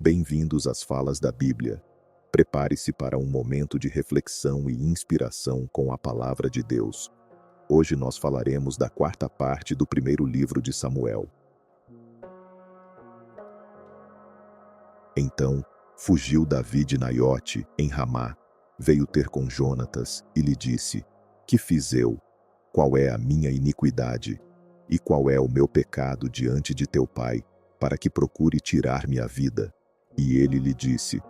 Bem-vindos às falas da Bíblia. Prepare-se para um momento de reflexão e inspiração com a palavra de Deus. Hoje nós falaremos da quarta parte do primeiro livro de Samuel. Então, fugiu Davi de Naiote, em Ramá, veio ter com Jonatas e lhe disse: Que fiz eu? Qual é a minha iniquidade? E qual é o meu pecado diante de teu pai, para que procure tirar-me a vida? E ele lhe disse: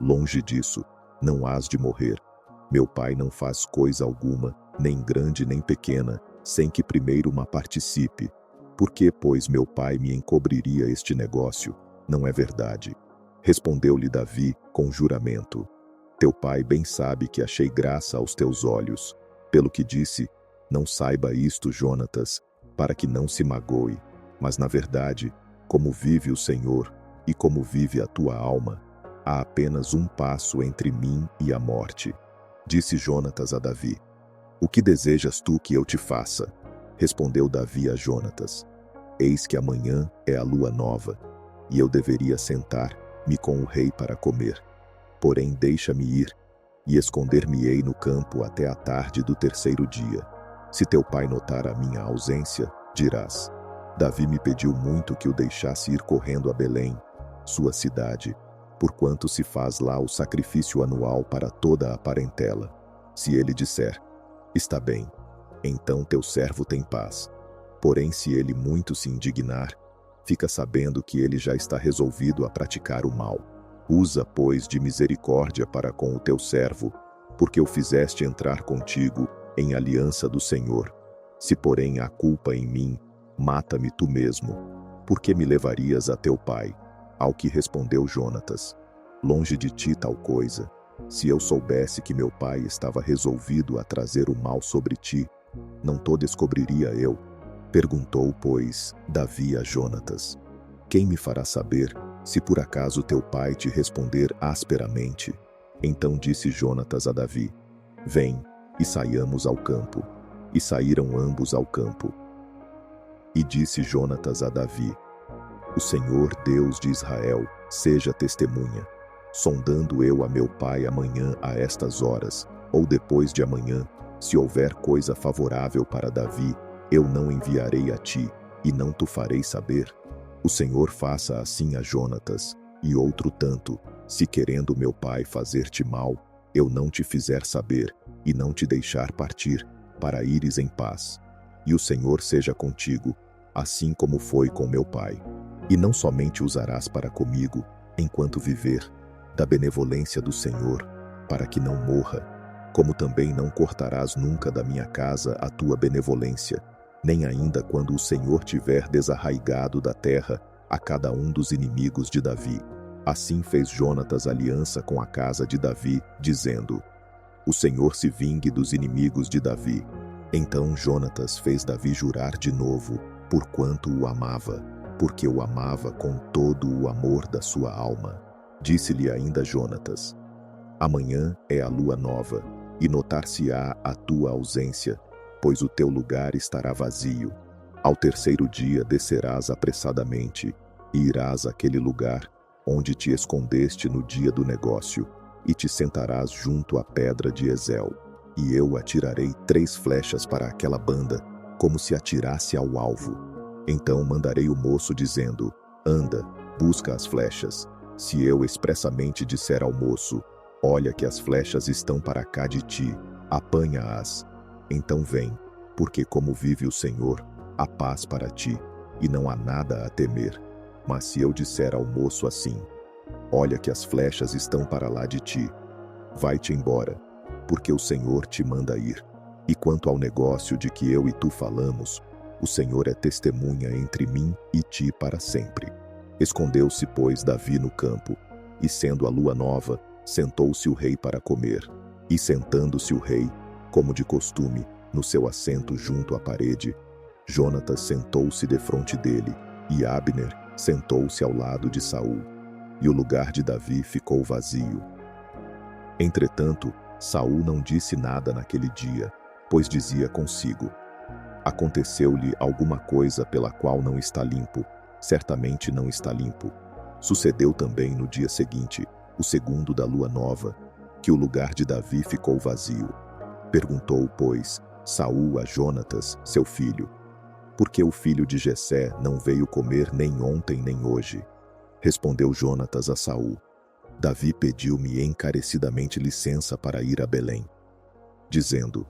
Longe disso, não hás de morrer. Meu pai não faz coisa alguma, nem grande nem pequena, sem que primeiro uma participe. Por que, pois, meu pai me encobriria este negócio? Não é verdade. Respondeu-lhe Davi com juramento: Teu pai bem sabe que achei graça aos teus olhos. Pelo que disse: Não saiba isto, Jonatas, para que não se magoe. Mas na verdade, como vive o Senhor, e como vive a tua alma, há apenas um passo entre mim e a morte. Disse Jonatas a Davi: O que desejas tu que eu te faça? Respondeu Davi a Jonatas: Eis que amanhã é a lua nova, e eu deveria sentar-me com o rei para comer. Porém deixa-me ir, e esconder-me-ei no campo até a tarde do terceiro dia. Se teu pai notar a minha ausência, dirás: Davi me pediu muito que o deixasse ir correndo a Belém, sua cidade, porquanto se faz lá o sacrifício anual para toda a parentela. Se ele disser: Está bem, então teu servo tem paz. Porém, se ele muito se indignar, fica sabendo que ele já está resolvido a praticar o mal. Usa, pois, de misericórdia para com o teu servo, porque o fizeste entrar contigo em aliança do Senhor. Se, porém, há culpa em mim, mata-me tu mesmo. Por que me levarias a teu pai? Ao que respondeu Jonatas: Longe de ti tal coisa. Se eu soubesse que meu pai estava resolvido a trazer o mal sobre ti, não to descobriria eu. Perguntou, pois, Davi a Jonatas: Quem me fará saber, se por acaso teu pai te responder asperamente? Então disse Jonatas a Davi: Vem, e saiamos ao campo. E saíram ambos ao campo. E disse Jonatas a Davi: O Senhor Deus de Israel seja testemunha, sondando eu a meu pai amanhã a estas horas, ou depois de amanhã, se houver coisa favorável para Davi, eu não enviarei a ti, e não tu farei saber. O Senhor faça assim a Jonatas, e outro tanto, se querendo meu pai fazer-te mal, eu não te fizer saber, e não te deixar partir, para ires em paz. E o Senhor seja contigo, assim como foi com meu pai. E não somente usarás para comigo, enquanto viver, da benevolência do Senhor, para que não morra, como também não cortarás nunca da minha casa a tua benevolência, nem ainda quando o Senhor tiver desarraigado da terra a cada um dos inimigos de Davi. Assim fez Jonatas aliança com a casa de Davi, dizendo: O Senhor se vingue dos inimigos de Davi. Então Jonatas fez Davi jurar de novo, porquanto o amava, porque o amava com todo o amor da sua alma. Disse-lhe ainda Jonatas: Amanhã é a lua nova, e notar-se-á a tua ausência, pois o teu lugar estará vazio. Ao terceiro dia descerás apressadamente, e irás àquele lugar onde te escondeste no dia do negócio, e te sentarás junto à pedra de Ezel. E eu atirarei 3 flechas para aquela banda, como se atirasse ao alvo. Então mandarei o moço dizendo: Anda, busca as flechas. Se eu expressamente disser ao moço: Olha que as flechas estão para cá de ti, apanha-as. Então vem, porque como vive o Senhor, há paz para ti, e não há nada a temer. Mas se eu disser ao moço assim: Olha que as flechas estão para lá de ti, vai-te embora, porque o Senhor te manda ir. E quanto ao negócio de que eu e tu falamos, o Senhor é testemunha entre mim e ti para sempre. Escondeu-se, pois, Davi no campo, e sendo a lua nova, sentou-se o rei para comer. E sentando-se o rei, como de costume, no seu assento junto à parede, Jonatas sentou-se defronte dele, e Abner sentou-se ao lado de Saul. E o lugar de Davi ficou vazio. Entretanto, Saul não disse nada naquele dia, pois dizia consigo: Aconteceu-lhe alguma coisa pela qual não está limpo, certamente não está limpo. Sucedeu também no dia seguinte, o segundo da lua nova, que o lugar de Davi ficou vazio. Perguntou, pois, Saul a Jonatas, seu filho: por que o filho de Jessé não veio comer nem ontem nem hoje? Respondeu Jonatas a Saul: Davi pediu-me encarecidamente licença para ir a Belém, dizendo: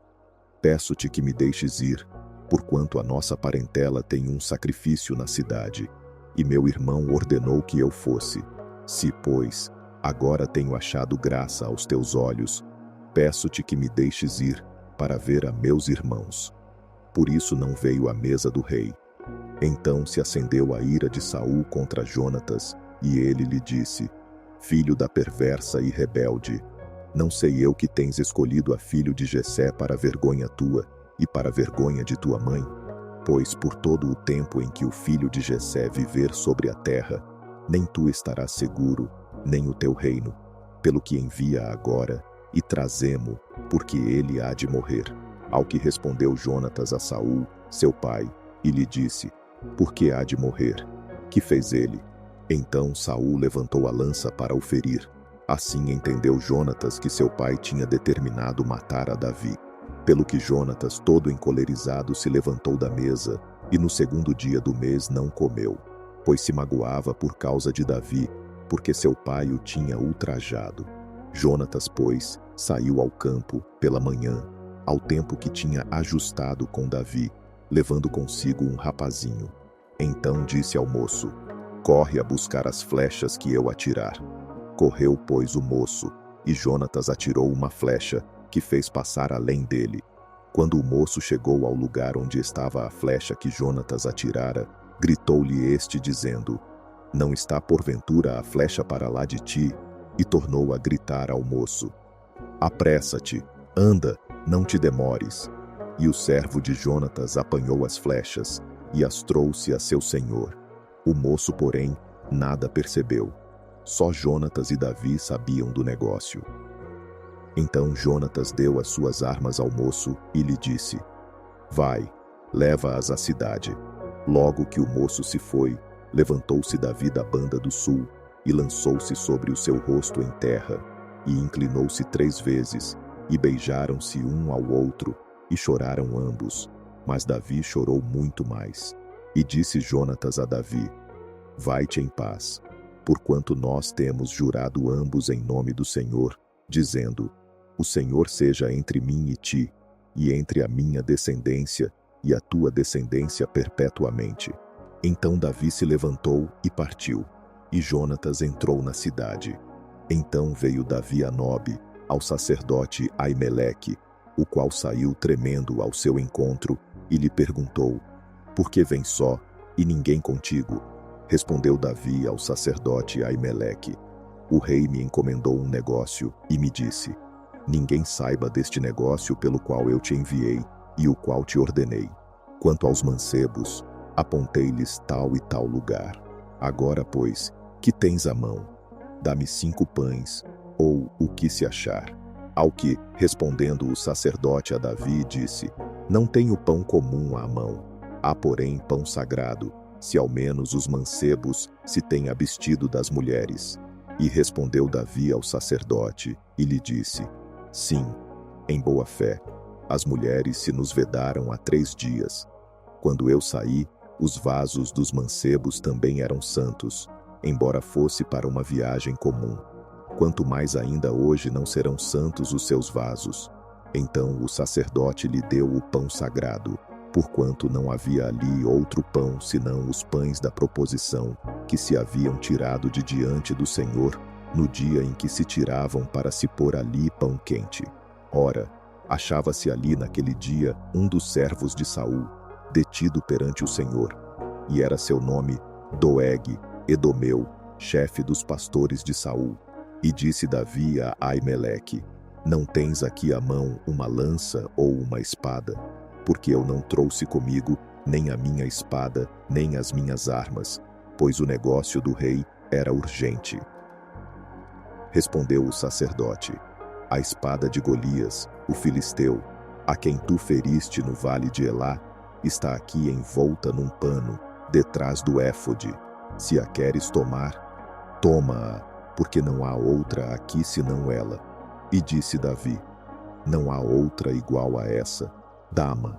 peço-te que me deixes ir, porquanto a nossa parentela tem um sacrifício na cidade, e meu irmão ordenou que eu fosse. Se, pois, agora tenho achado graça aos teus olhos, peço-te que me deixes ir, para ver a meus irmãos. Por isso não veio à mesa do rei. Então se acendeu a ira de Saul contra Jonatas, e ele lhe disse: filho da perversa e rebelde, não sei eu que tens escolhido a filho de Jessé para vergonha tua, e para vergonha de tua mãe? Pois por todo o tempo em que o filho de Jessé viver sobre a terra, nem tu estarás seguro, nem o teu reino, pelo que envia agora, e trazemo, porque ele há de morrer. Ao que respondeu Jonatas a Saul, seu pai, e lhe disse: por que há de morrer? Que fez ele? Então Saul levantou a lança para o ferir. Assim entendeu Jonatas que seu pai tinha determinado matar a Davi. Pelo que Jonatas, todo encolerizado, se levantou da mesa, e no segundo dia do mês não comeu, pois se magoava por causa de Davi, porque seu pai o tinha ultrajado. Jonatas, pois, saiu ao campo, pela manhã, ao tempo que tinha ajustado com Davi, levando consigo um rapazinho. Então disse ao moço: corre a buscar as flechas que eu atirar. Correu, pois, o moço, e Jonatas atirou uma flecha, que fez passar além dele. Quando o moço chegou ao lugar onde estava a flecha que Jonatas atirara, gritou-lhe este, dizendo: não está porventura a flecha para lá de ti? E tornou a gritar ao moço: apressa-te, anda, não te demores. E o servo de Jonatas apanhou as flechas, e as trouxe a seu senhor. O moço, porém, nada percebeu. Só Jonatas e Davi sabiam do negócio. Então Jonatas deu as suas armas ao moço e lhe disse: vai, leva-as à cidade. Logo que o moço se foi, levantou-se Davi da banda do sul, e lançou-se sobre o seu rosto em terra, e inclinou-se 3 vezes, e beijaram-se um ao outro, e choraram ambos. Mas Davi chorou muito mais. E disse Jonatas a Davi: vai-te em paz, porquanto nós temos jurado ambos em nome do Senhor, dizendo: o Senhor seja entre mim e ti, e entre a minha descendência e a tua descendência perpetuamente. Então Davi se levantou e partiu, e Jonatas entrou na cidade. Então veio Davi a Nobe, ao sacerdote Aimeleque, o qual saiu tremendo ao seu encontro, e lhe perguntou: por que vens só, e ninguém contigo? Respondeu Davi ao sacerdote Aimeleque: o rei me encomendou um negócio, e me disse: ninguém saiba deste negócio pelo qual eu te enviei, e o qual te ordenei. Quanto aos mancebos, apontei-lhes tal e tal lugar. Agora, pois, que tens à mão? Dá-me 5 pães, ou o que se achar. Ao que, respondendo o sacerdote a Davi, disse: não tenho pão comum à mão, há porém pão sagrado, se ao menos os mancebos se têm abstido das mulheres. E respondeu Davi ao sacerdote, e lhe disse: sim, em boa fé, as mulheres se nos vedaram há 3 dias. Quando eu saí, os vasos dos mancebos também eram santos, embora fosse para uma viagem comum. Quanto mais ainda hoje não serão santos os seus vasos. Então o sacerdote lhe deu o pão sagrado, porquanto não havia ali outro pão senão os pães da proposição, que se haviam tirado de diante do Senhor, no dia em que se tiravam para se pôr ali pão quente. Ora, achava-se ali naquele dia um dos servos de Saul, detido perante o Senhor, e era seu nome Doeg, Edomeu, chefe dos pastores de Saul. E disse Davi a Aimeleque: não tens aqui à mão uma lança ou uma espada? Porque eu não trouxe comigo nem a minha espada, nem as minhas armas, pois o negócio do rei era urgente. Respondeu o sacerdote: a espada de Golias, o filisteu, a quem tu feriste no vale de Elá, está aqui envolta num pano, detrás do éfode. Se a queres tomar, Toma-a, porque não há outra aqui senão ela. E disse Davi: Não há outra igual a essa, dá-ma.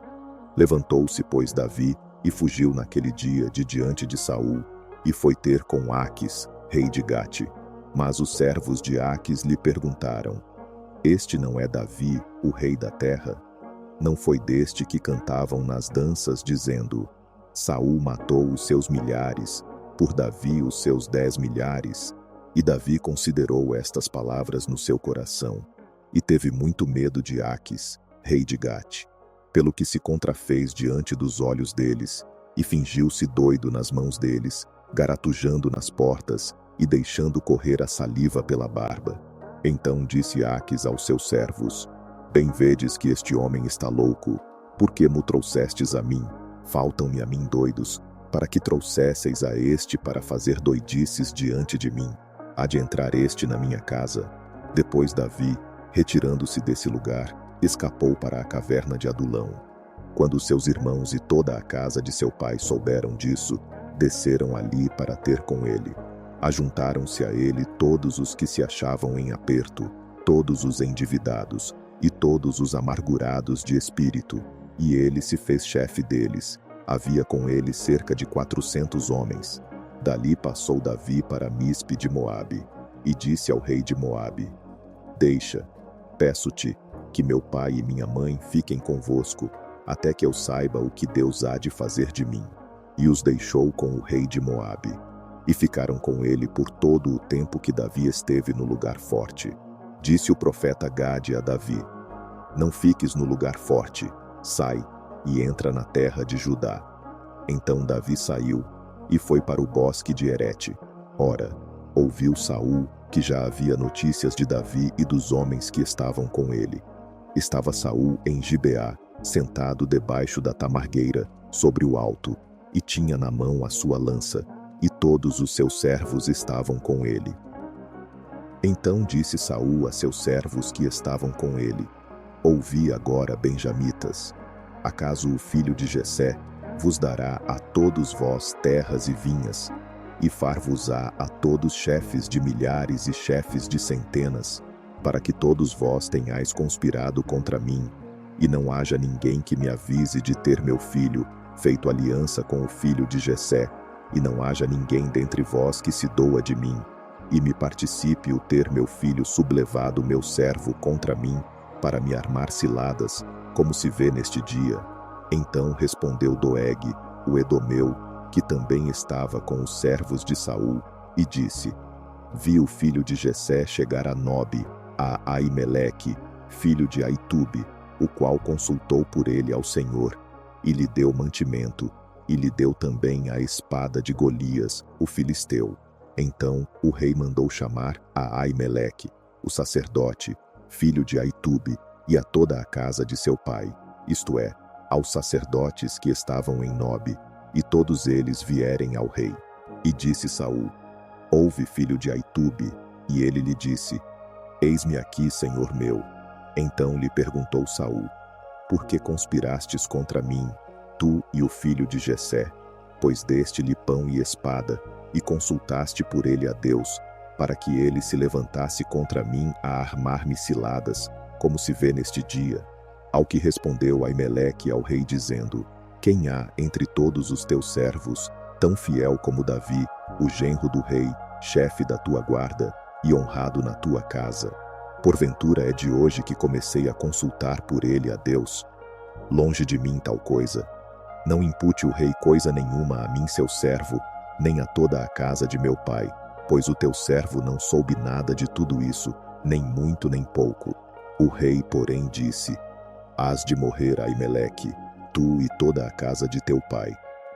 Levantou-se, pois, Davi, e fugiu naquele dia de diante de Saul, e foi ter com Aquis, rei de Gate. Mas os servos de Aquis lhe perguntaram: Este não é Davi, o rei da terra? Não foi deste que cantavam nas danças, dizendo: Saul matou os seus milhares, por Davi os seus 10 milhares? E Davi considerou estas palavras no seu coração, e teve muito medo de Aquis, rei de Gate, pelo que se contrafez diante dos olhos deles, e fingiu-se doido nas mãos deles, garatujando nas portas, e deixando correr a saliva pela barba. Então disse Aquis aos seus servos: Bem vedes que este homem está louco, por que mo trouxestes a mim? Faltam-me a mim doidos, para que trouxesseis a este para fazer doidices diante de mim. Há de entrar este na minha casa. Depois Davi, retirando-se desse lugar, escapou para a caverna de Adulão. Quando seus irmãos e toda a casa de seu pai souberam disso, desceram ali para ter com ele. Ajuntaram-se a ele todos os que se achavam em aperto, todos os endividados, e todos os amargurados de espírito, e ele se fez chefe deles. Havia com ele cerca de 400 homens. Dali passou Davi para Mispe de Moabe, e disse ao rei de Moabe: Deixa, peço-te, que meu pai e minha mãe fiquem convosco, até que eu saiba o que Deus há de fazer de mim. E os deixou com o rei de Moabe, e ficaram com ele por todo o tempo que Davi esteve no lugar forte. Disse o profeta Gade a Davi: Não fiques no lugar forte, sai, e entra na terra de Judá. Então Davi saiu, e foi para o bosque de Herete. Ora, ouviu Saul, que já havia notícias de Davi e dos homens que estavam com ele. Estava Saul em Gibeá, sentado debaixo da tamargueira, sobre o alto, e tinha na mão a sua lança, e todos os seus servos estavam com ele. Então disse Saul a seus servos que estavam com ele: Ouvi agora, benjamitas. Acaso o filho de Jessé vos dará a todos vós terras e vinhas, e far-vos-á a todos chefes de milhares e chefes de centenas, para que todos vós tenhais conspirado contra mim, e não haja ninguém que me avise de ter meu filho feito aliança com o filho de Jessé, e não haja ninguém dentre vós que se doa de mim, e me participe o ter meu filho sublevado meu servo contra mim, para me armar ciladas, como se vê neste dia. Então respondeu Doeg, o edomeu, que também estava com os servos de Saul, e disse: Vi o filho de Jessé chegar a Nobe, a Aimeleque, filho de Aitube, o qual consultou por ele ao Senhor, e lhe deu mantimento, e lhe deu também a espada de Golias, o filisteu. Então o rei mandou chamar a Aimeleque, o sacerdote, filho de Aitube, e a toda a casa de seu pai, isto é, aos sacerdotes que estavam em Nobe, e todos eles vierem ao rei. E disse Saul: Ouve, filho de Aitube. E ele lhe disse: Eis-me aqui, senhor meu. Então lhe perguntou Saul: Por que conspirastes contra mim, tu e o filho de Jessé? Pois deste-lhe pão e espada, e consultaste por ele a Deus, para que ele se levantasse contra mim a armar-me ciladas, como se vê neste dia. Ao que respondeu Aimeleque ao rei, dizendo: Quem há entre todos os teus servos, tão fiel como Davi, o genro do rei, chefe da tua guarda, e honrado na tua casa? Porventura é de hoje que comecei a consultar por ele a Deus? Longe de mim tal coisa. Não impute o rei coisa nenhuma a mim, seu servo, nem a toda a casa de meu pai, pois o teu servo não soube nada de tudo isso, nem muito nem pouco. O rei, porém, disse: Hás de morrer, Aimeleque, tu e toda a casa de teu pai.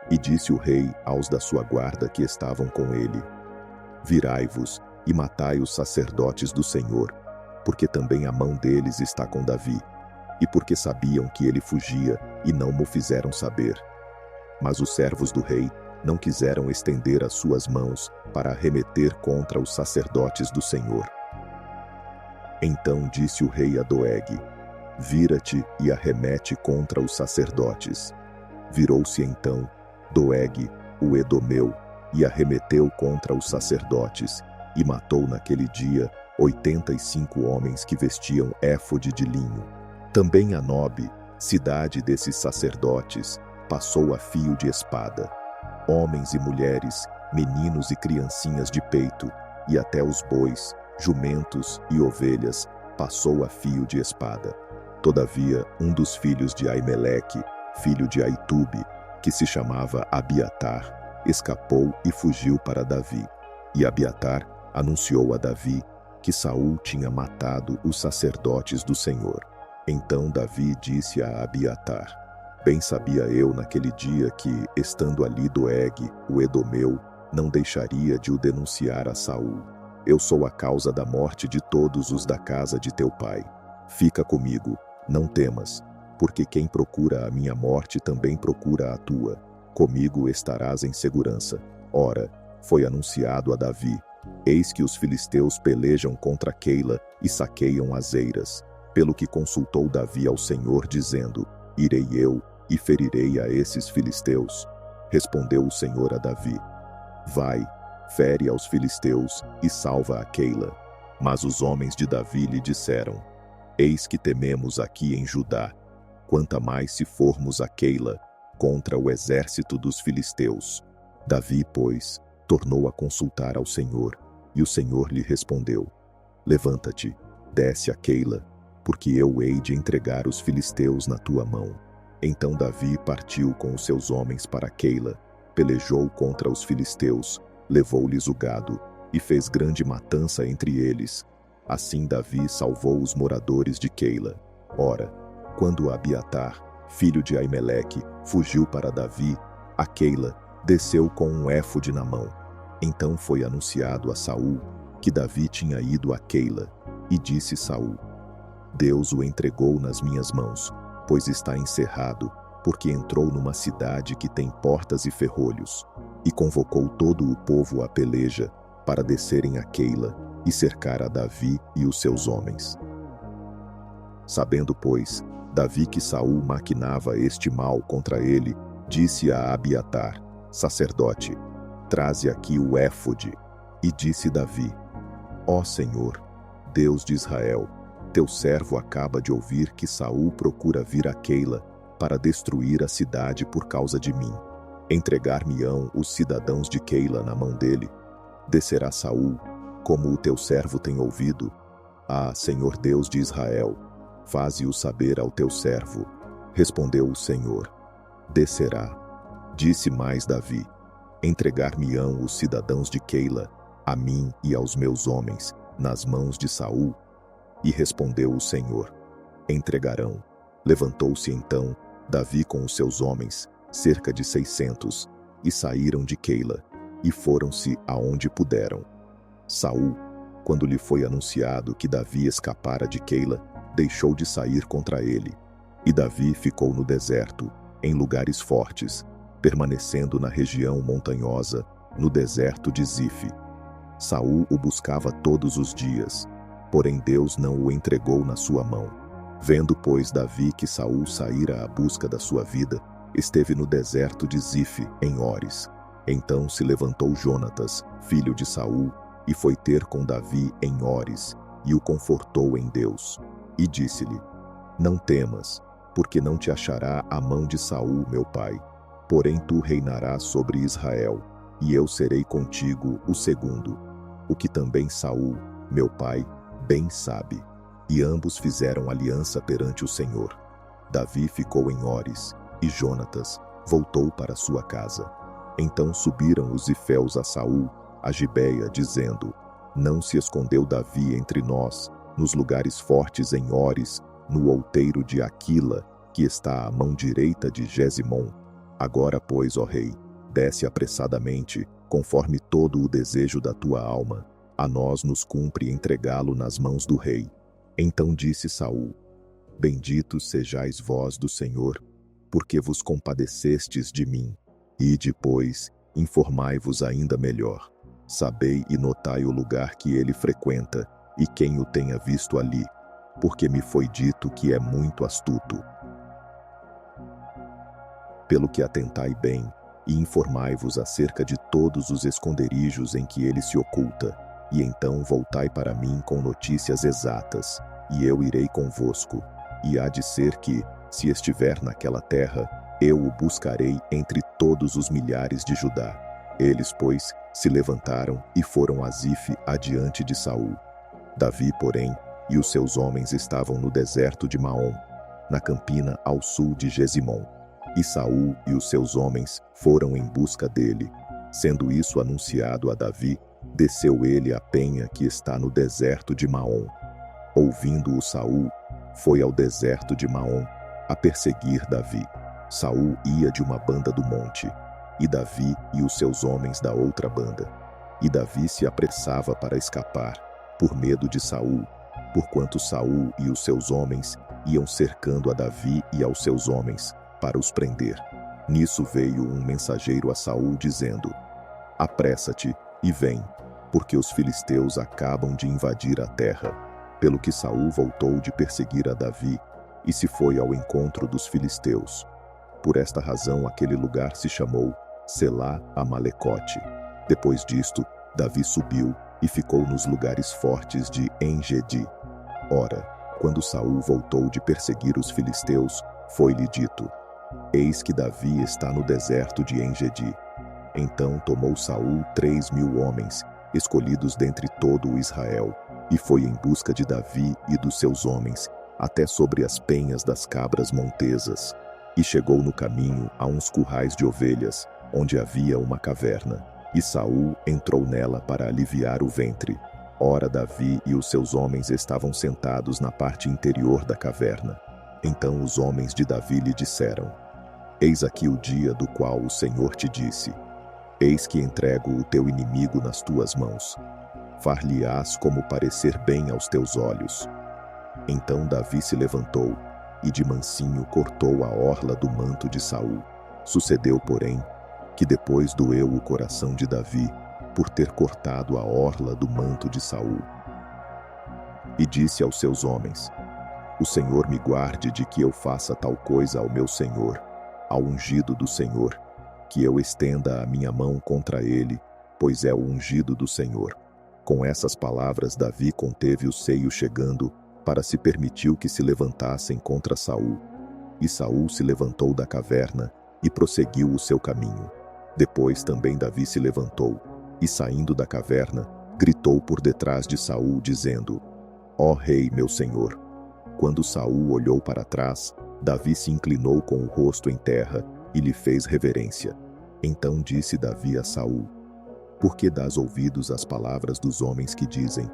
E disse o rei aos da sua guarda que estavam com ele: Virai-vos e matai os sacerdotes do Senhor, porque também a mão deles está com Davi, e porque sabiam que ele fugia e não mo fizeram saber. Mas os servos do rei não quiseram estender as suas mãos para arremeter contra os sacerdotes do Senhor. Então disse o rei a Doeg: Vira-te e arremete contra os sacerdotes. Virou-se então Doeg, o edomeu, e arremeteu contra os sacerdotes, e matou naquele dia 85 homens que vestiam éfode de linho. Também a Nobe, cidade desses sacerdotes, passou a fio de espada. Homens e mulheres, meninos e criancinhas de peito, e até os bois, jumentos e ovelhas, passou a fio de espada. Todavia, um dos filhos de Aimeleque, filho de Aitube, que se chamava Abiatar, escapou e fugiu para Davi. E Abiatar anunciou a Davi que Saul tinha matado os sacerdotes do Senhor. Então Davi disse a Abiatar: Bem sabia eu naquele dia que, estando ali Doeg, o Edomeu, não deixaria de o denunciar a Saul. Eu sou a causa da morte de todos os da casa de teu pai. Fica comigo, não temas, porque quem procura a minha morte também procura a tua. Comigo estarás em segurança. Ora, foi anunciado a Davi: Eis que os filisteus pelejam contra Keila e saqueiam as eiras. Pelo que consultou Davi ao Senhor, dizendo: Irei eu e ferirei a esses filisteus. Respondeu o Senhor a Davi: Vai, fere aos filisteus e salva a Keila. Mas os homens de Davi lhe disseram: Eis que tememos aqui em Judá, quanta mais se formos a Keila, contra o exército dos filisteus. Davi, pois, tornou a consultar ao Senhor, e o Senhor lhe respondeu: Levanta-te, desce a Keila, porque eu hei de entregar os filisteus na tua mão. Então Davi partiu com os seus homens para Keila, pelejou contra os filisteus, levou-lhes o gado, e fez grande matança entre eles. Assim Davi salvou os moradores de Keila. Ora, quando Abiatar, filho de Aimeleque, fugiu para Davi, a Keila, desceu com um éfode na mão. Então foi anunciado a Saul que Davi tinha ido a Keila, e disse Saul: Deus o entregou nas minhas mãos, pois está encerrado, porque entrou numa cidade que tem portas e ferrolhos. E convocou todo o povo à peleja, para descerem a Keila e cercar a Davi e os seus homens. Sabendo, pois, Davi que Saul maquinava este mal contra ele, disse a Abiatar, sacerdote: Traze aqui o éfode. E disse Davi: Ó Senhor, Deus de Israel, teu servo acaba de ouvir que Saul procura vir a Keila para destruir a cidade por causa de mim. Entregar-me-ão os cidadãos de Keila na mão dele. Descerá Saul, como o teu servo tem ouvido. Ah, Senhor Deus de Israel, faze-o saber ao teu servo. Respondeu o Senhor: Descerá. Disse mais Davi: Entregar-me-ão os cidadãos de Keila, a mim e aos meus homens, nas mãos de Saul? E respondeu o Senhor: Entregarão. Levantou-se então Davi com os seus homens, cerca de 600, e saíram de Keila, e foram-se aonde puderam. Saul, quando lhe foi anunciado que Davi escapara de Keila, deixou de sair contra ele. E Davi ficou no deserto, em lugares fortes, permanecendo na região montanhosa, no deserto de Zife. Saul o buscava todos os dias, porém Deus não o entregou na sua mão. Vendo, pois, Davi que Saul saíra à busca da sua vida, esteve no deserto de Zife, em Ores. Então se levantou Jonatas, filho de Saul, e foi ter com Davi em Ores, e o confortou em Deus. E disse-lhe: Não temas, porque não te achará a mão de Saul, meu pai. Porém tu reinarás sobre Israel, e eu serei contigo o segundo. O que também Saul, meu pai, bem sabe. E ambos fizeram aliança perante o Senhor. Davi ficou em Ores, e Jonatas voltou para sua casa. Então subiram os ziféus a Saul, a Gibeia, dizendo: Não se escondeu Davi entre nós, nos lugares fortes em Ores, no outeiro de Aquila, que está à mão direita de Gesimon. Agora, pois, ó rei, desce apressadamente, conforme todo o desejo da tua alma. A nós nos cumpre entregá-lo nas mãos do rei. Então disse Saul: Benditos sejais vós do Senhor, porque vos compadecestes de mim. E depois, informai-vos ainda melhor. Sabei e notai o lugar que ele frequenta, e quem o tenha visto ali, porque me foi dito que é muito astuto. Pelo que atentai bem, e informai-vos acerca de todos os esconderijos em que ele se oculta, e então voltai para mim com notícias exatas, e eu irei convosco. E há de ser que, se estiver naquela terra, eu o buscarei entre todos os milhares de Judá. Eles, pois, se levantaram e foram a Zife adiante de Saul. Davi, porém, e os seus homens estavam no deserto de Maom, na campina ao sul de Gesimom. E Saul e os seus homens foram em busca dele. Sendo isso anunciado a Davi, desceu ele à penha que está no deserto de Maom. Ouvindo-o Saul, foi ao deserto de Maom a perseguir Davi. Saul ia de uma banda do monte, e Davi e os seus homens da outra banda. E Davi se apressava para escapar, por medo de Saul, porquanto Saul e os seus homens iam cercando a Davi e aos seus homens, para os prender. Nisso veio um mensageiro a Saul dizendo: apressa-te e vem, porque os filisteus acabam de invadir a terra. Pelo que Saul voltou de perseguir a Davi, e se foi ao encontro dos filisteus. Por esta razão aquele lugar se chamou Selá Amalecote. Depois disto, Davi subiu e ficou nos lugares fortes de En-Gedi. Ora, quando Saul voltou de perseguir os filisteus, foi-lhe dito: eis que Davi está no deserto de En-Gedi. Então tomou Saul 3.000 homens, escolhidos dentre todo o Israel, e foi em busca de Davi e dos seus homens, até sobre as penhas das cabras montesas. E chegou no caminho a uns currais de ovelhas, onde havia uma caverna. E Saul entrou nela para aliviar o ventre. Ora, Davi e os seus homens estavam sentados na parte interior da caverna. Então os homens de Davi lhe disseram: eis aqui o dia do qual o Senhor te disse: eis que entrego o teu inimigo nas tuas mãos. Far-lhe-ás como parecer bem aos teus olhos. Então Davi se levantou, e de mansinho cortou a orla do manto de Saul. Sucedeu, porém, que depois doeu o coração de Davi, por ter cortado a orla do manto de Saul. E disse aos seus homens: o Senhor me guarde de que eu faça tal coisa ao meu senhor, ao ungido do Senhor, que eu estenda a minha mão contra ele, pois é o ungido do Senhor. Com essas palavras Davi conteve o seio chegando, para se permitiu que se levantassem contra Saul. E Saul se levantou da caverna e prosseguiu o seu caminho. Depois também Davi se levantou, e saindo da caverna, gritou por detrás de Saul, dizendo: ó rei, meu senhor. Quando Saul olhou para trás, Davi se inclinou com o rosto em terra e lhe fez reverência. Então disse Davi a Saul: por que dás ouvidos às palavras dos homens que dizem: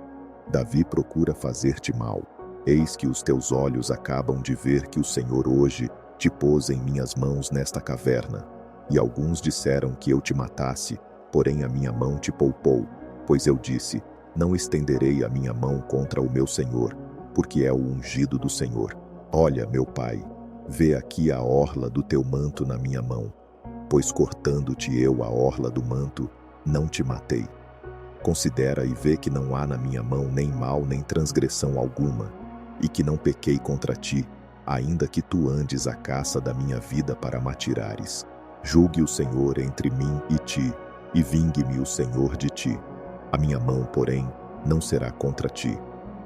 Davi procura fazer-te mal? Eis que os teus olhos acabam de ver que o Senhor hoje te pôs em minhas mãos nesta caverna. E alguns disseram que eu te matasse, porém a minha mão te poupou, pois eu disse: não estenderei a minha mão contra o meu Senhor, porque é o ungido do Senhor. Olha, meu pai, vê aqui a orla do teu manto na minha mão, pois cortando-te eu a orla do manto, não te matei. Considera e vê que não há na minha mão nem mal nem transgressão alguma, e que não pequei contra ti, ainda que tu andes à caça da minha vida para m'atirares. Julgue o Senhor entre mim e ti, e vingue-me o Senhor de ti. A minha mão, porém, não será contra ti.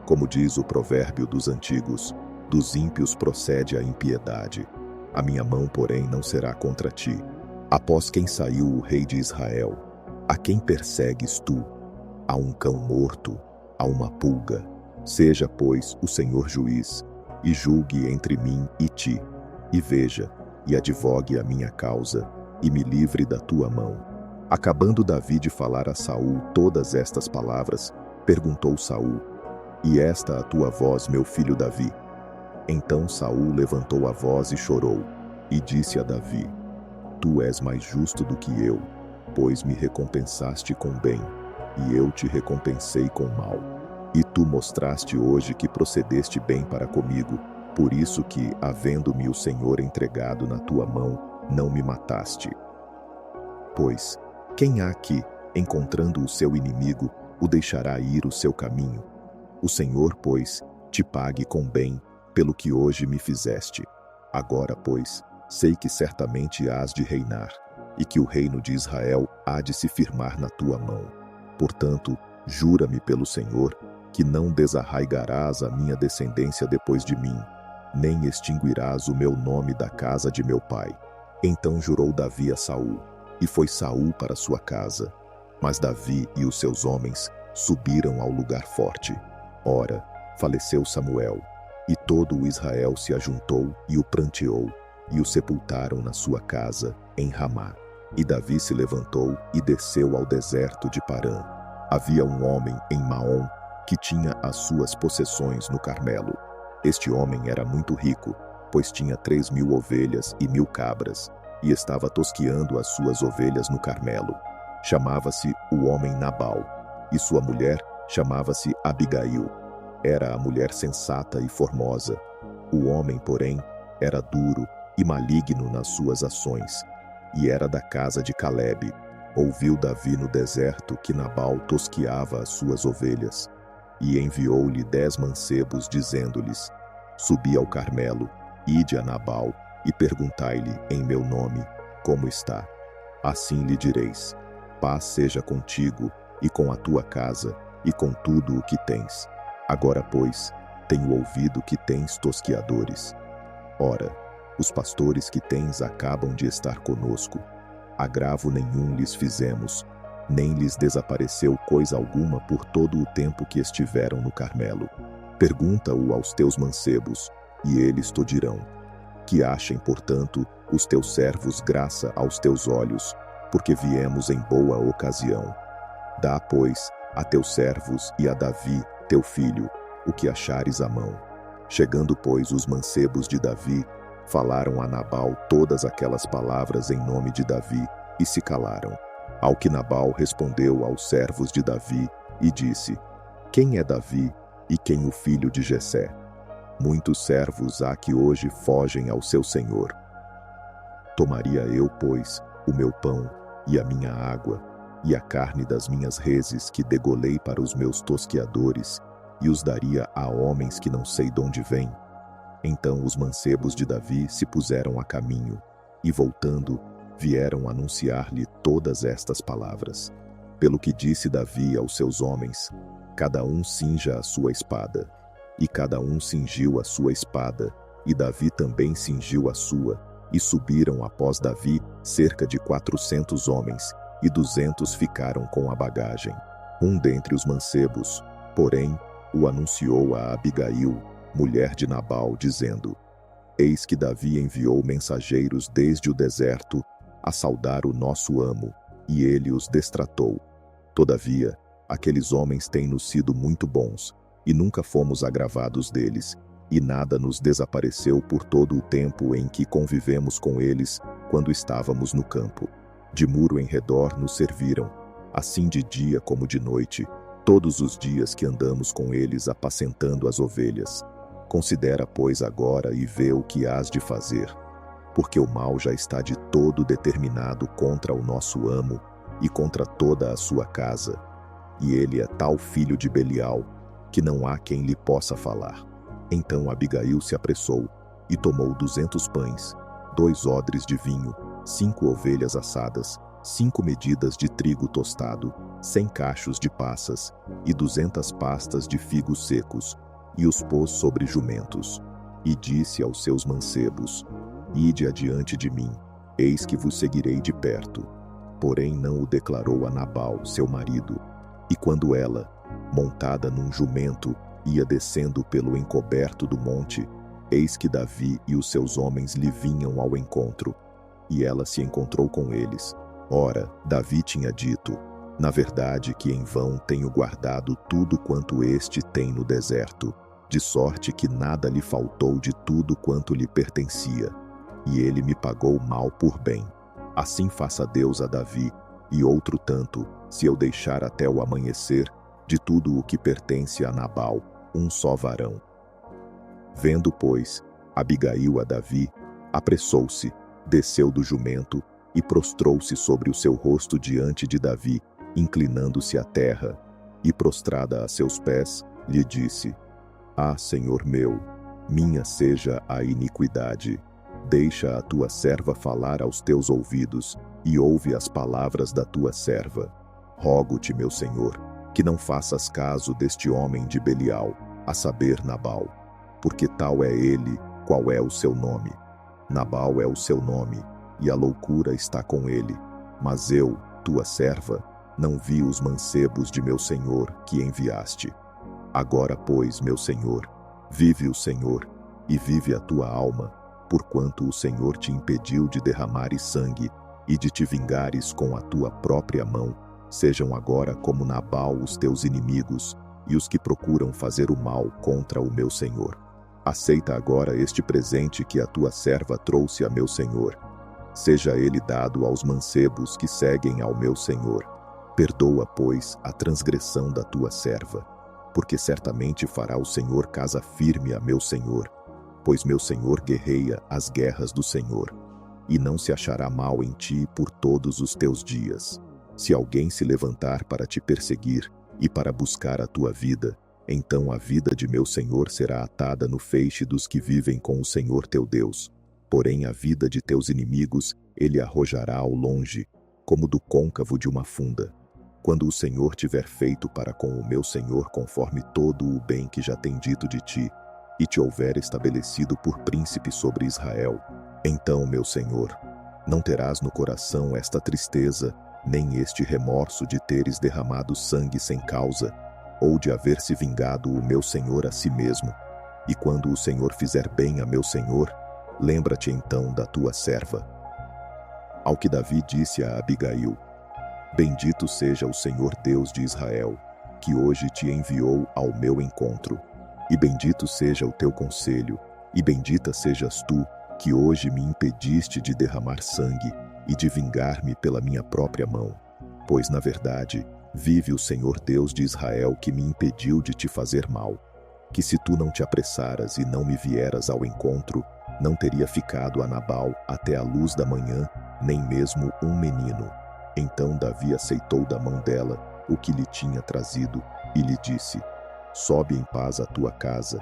Como diz o provérbio dos antigos: dos ímpios procede a impiedade. A minha mão, porém, não será contra ti. Após quem saiu o rei de Israel, a quem persegues tu? A um cão morto, a uma pulga. Seja, pois, o Senhor juiz, e julgue entre mim e ti, e veja, e advogue a minha causa, e me livre da tua mão. Acabando Davi de falar a Saul todas estas palavras, perguntou Saul: e esta a tua voz, meu filho Davi? Então Saul levantou a voz e chorou, e disse a Davi: tu és mais justo do que eu, pois me recompensaste com bem, e eu te recompensei com mal. E tu mostraste hoje que procedeste bem para comigo, por isso que, havendo-me o Senhor entregado na tua mão, não me mataste. Pois, quem há que, encontrando o seu inimigo, o deixará ir o seu caminho? O Senhor, pois, te pague com bem, pelo que hoje me fizeste. Agora, pois, sei que certamente hás de reinar, e que o reino de Israel há de se firmar na tua mão. Portanto, Jura-me pelo Senhor, que não desarraigarás a minha descendência depois de mim, nem extinguirás o meu nome da casa de meu pai. Então jurou Davi a Saul, e foi Saul para sua casa. Mas Davi e os seus homens subiram ao lugar forte. Ora, faleceu Samuel, e todo o Israel se ajuntou e o pranteou, e o sepultaram na sua casa, em Ramá. E Davi se levantou e desceu ao deserto de Parã. Havia um homem em Maom que tinha as suas possessões no Carmelo. Este homem era muito rico, pois tinha 3.000 ovelhas e 1.000 cabras, e estava tosqueando as suas ovelhas no Carmelo. Chamava-se o homem Nabal, e sua mulher chamava-se Abigail. Era a mulher sensata e formosa. O homem, porém, era duro e maligno nas suas ações, e era da casa de Calebe. Ouviu Davi no deserto que Nabal tosqueava as suas ovelhas, e enviou-lhe 10 mancebos, dizendo-lhes: Subi ao Carmelo, ide a Nabal, e perguntai-lhe em meu nome, como está. Assim lhe direis: Paz seja contigo, e com a tua casa, e com tudo o que tens. Agora, pois, tenho ouvido que tens tosqueadores. Ora, os pastores que tens acabam de estar conosco. Agravo nenhum lhes fizemos, nem lhes desapareceu coisa alguma por todo o tempo que estiveram no Carmelo. Pergunta-o aos teus mancebos, e eles te dirão. Que achem, portanto, os teus servos graça aos teus olhos, porque viemos em boa ocasião. Dá, pois, a teus servos e a Davi, teu filho, o que achares à mão. Chegando, pois, os mancebos de Davi, falaram a Nabal todas aquelas palavras em nome de Davi, e se calaram. Ao que Nabal respondeu aos servos de Davi, e disse: Quem é Davi, e quem o filho de Jessé? Muitos servos há que hoje fogem ao seu senhor. Tomaria eu, pois, o meu pão, e a minha água, e a carne das minhas reses que degolei para os meus tosqueadores, e os daria a homens que não sei donde vêm. Então os mancebos de Davi se puseram a caminho, e voltando, vieram anunciar-lhe todas estas palavras. Pelo que disse Davi aos seus homens: Cada um cinja a sua espada. E cada um cingiu a sua espada, e Davi também cingiu a sua, e subiram após Davi cerca de 400 homens, e 200 ficaram com a bagagem. Um dentre os mancebos, porém, o anunciou a Abigail, mulher de Nabal, dizendo: Eis que Davi enviou mensageiros desde o deserto a saudar o nosso amo, e ele os destratou. Todavia, aqueles homens têm-nos sido muito bons, e nunca fomos agravados deles, e nada nos desapareceu por todo o tempo em que convivemos com eles, quando estávamos no campo. De muro em redor nos serviram, assim de dia como de noite, todos os dias que andamos com eles apacentando as ovelhas. Considera, pois, agora e vê o que hás de fazer, porque o mal já está de todo determinado contra o nosso amo e contra toda a sua casa, e ele é tal filho de Belial, que não há quem lhe possa falar. Então Abigail se apressou, e tomou 200 pães, 2 odres de vinho, 5 ovelhas assadas, 5 medidas de trigo tostado, 100 cachos de passas, e 200 pastas de figos secos, e os pôs sobre jumentos. E disse aos seus mancebos: Ide adiante de mim, eis que vos seguirei de perto. Porém não o declarou a Nabal, seu marido. E quando ela, montada num jumento, ia descendo pelo encoberto do monte, eis que Davi e os seus homens lhe vinham ao encontro, e ela se encontrou com eles. Ora, Davi tinha dito: Na verdade que em vão tenho guardado tudo quanto este tem no deserto, de sorte que nada lhe faltou de tudo quanto lhe pertencia, e ele me pagou mal por bem. Assim faça Deus a Davi, e outro tanto, se eu deixar até o amanhecer, de tudo o que pertence a Nabal, um só varão. Vendo, pois, Abigail a Davi, apressou-se, desceu do jumento, e prostrou-se sobre o seu rosto diante de Davi, inclinando-se à terra, e prostrada a seus pés, lhe disse: Ah, Senhor meu, minha seja a iniquidade. Deixa a tua serva falar aos teus ouvidos, e ouve as palavras da tua serva. Rogo-te, meu Senhor, que não faças caso deste homem de Belial, a saber, Nabal, porque tal é ele, qual é o seu nome. Nabal é o seu nome, e a loucura está com ele. Mas eu, tua serva, não vi os mancebos de meu senhor que enviaste. Agora, pois, meu senhor, vive o Senhor, e vive a tua alma, porquanto o Senhor te impediu de derramares sangue e de te vingares com a tua própria mão. Sejam agora como Nabal os teus inimigos e os que procuram fazer o mal contra o meu senhor. Aceita agora este presente que a tua serva trouxe a meu senhor. Seja ele dado aos mancebos que seguem ao meu senhor. Perdoa, pois, a transgressão da tua serva, porque certamente fará o Senhor casa firme a meu senhor, pois meu senhor guerreia as guerras do Senhor, e não se achará mal em ti por todos os teus dias. Se alguém se levantar para te perseguir e para buscar a tua vida, então a vida de meu senhor será atada no feixe dos que vivem com o Senhor teu Deus. Porém a vida de teus inimigos ele arrojará ao longe, como do côncavo de uma funda. Quando o Senhor tiver feito para com o meu senhor conforme todo o bem que já tem dito de ti, e te houver estabelecido por príncipe sobre Israel, então, meu senhor, não terás no coração esta tristeza, nem este remorso de teres derramado sangue sem causa, ou de haver se vingado o meu senhor a si mesmo. E quando o Senhor fizer bem a meu senhor, lembra-te então da tua serva. Ao que Davi disse a Abigail: Bendito seja o Senhor Deus de Israel, que hoje te enviou ao meu encontro. E bendito seja o teu conselho, e bendita sejas tu, que hoje me impediste de derramar sangue e de vingar-me pela minha própria mão. Pois, na verdade, vive o Senhor Deus de Israel que me impediu de te fazer mal. Que se tu não te apressaras e não me vieras ao encontro, não teria ficado a Nabal até a luz da manhã, nem mesmo um menino. Então Davi aceitou da mão dela o que lhe tinha trazido e lhe disse: Sobe em paz à tua casa,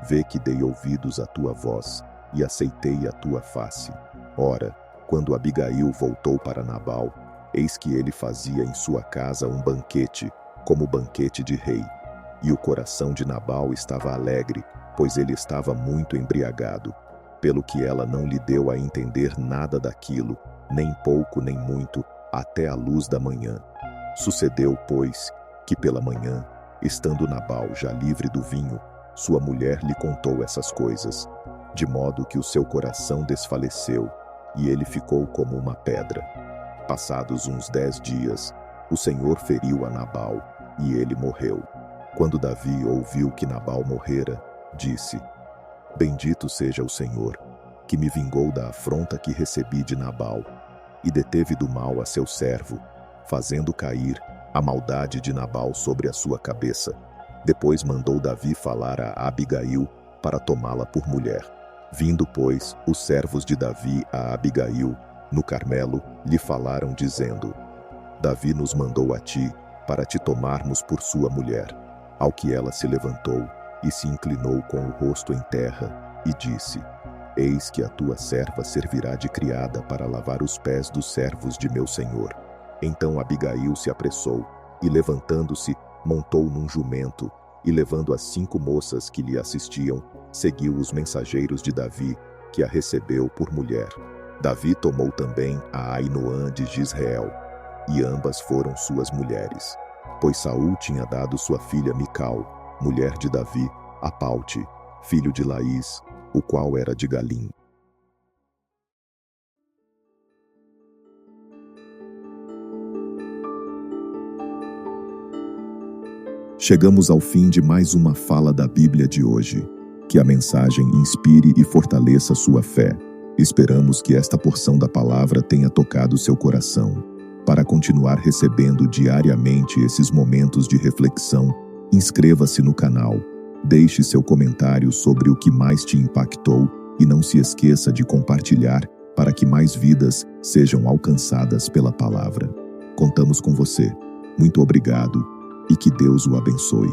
vê que dei ouvidos à tua voz e aceitei a tua face. Ora, quando Abigail voltou para Nabal, eis que ele fazia em sua casa um banquete, como banquete de rei. E o coração de Nabal estava alegre, pois ele estava muito embriagado, pelo que ela não lhe deu a entender nada daquilo, nem pouco nem muito, até a luz da manhã. Sucedeu, pois, que pela manhã, estando Nabal já livre do vinho, sua mulher lhe contou essas coisas, de modo que o seu coração desfaleceu, e ele ficou como uma pedra. Passados uns 10 dias, o Senhor feriu a Nabal, e ele morreu. Quando Davi ouviu que Nabal morrera, disse: Bendito seja o Senhor, que me vingou da afronta que recebi de Nabal, e deteve do mal a seu servo, fazendo cair a maldade de Nabal sobre a sua cabeça. Depois mandou Davi falar a Abigail para tomá-la por mulher. Vindo, pois, os servos de Davi a Abigail, no Carmelo, lhe falaram dizendo: Davi nos mandou a ti, para te tomarmos por sua mulher. Ao que ela se levantou, e se inclinou com o rosto em terra, e disse: Eis que a tua serva servirá de criada para lavar os pés dos servos de meu senhor. Então Abigail se apressou, e levantando-se, montou num jumento, e levando as 5 moças que lhe assistiam, seguiu os mensageiros de Davi, que a recebeu por mulher. Davi tomou também a Ainoã de Jizreel, e ambas foram suas mulheres. Pois Saul tinha dado sua filha Mical, mulher de Davi, a Paute, filho de Laís, o qual era de Galim. Chegamos ao fim de mais uma fala da Bíblia de hoje. Que a mensagem inspire e fortaleça sua fé. Esperamos que esta porção da palavra tenha tocado seu coração. Para continuar recebendo diariamente esses momentos de reflexão, inscreva-se no canal. Deixe seu comentário sobre o que mais te impactou e não se esqueça de compartilhar para que mais vidas sejam alcançadas pela palavra. Contamos com você. Muito obrigado e que Deus o abençoe.